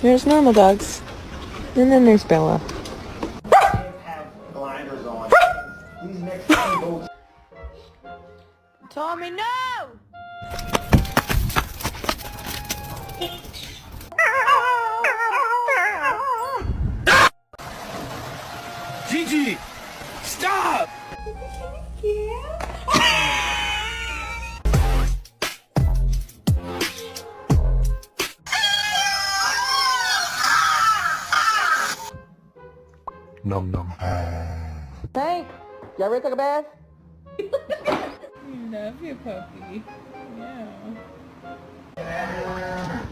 There's normal dogs. And then there's Bella. Have blinders on. These next two bolts. Tommy, no! Gigi! Stop! Num num. Hank, y'all ready to take a bath? You love your puppy. Yeah.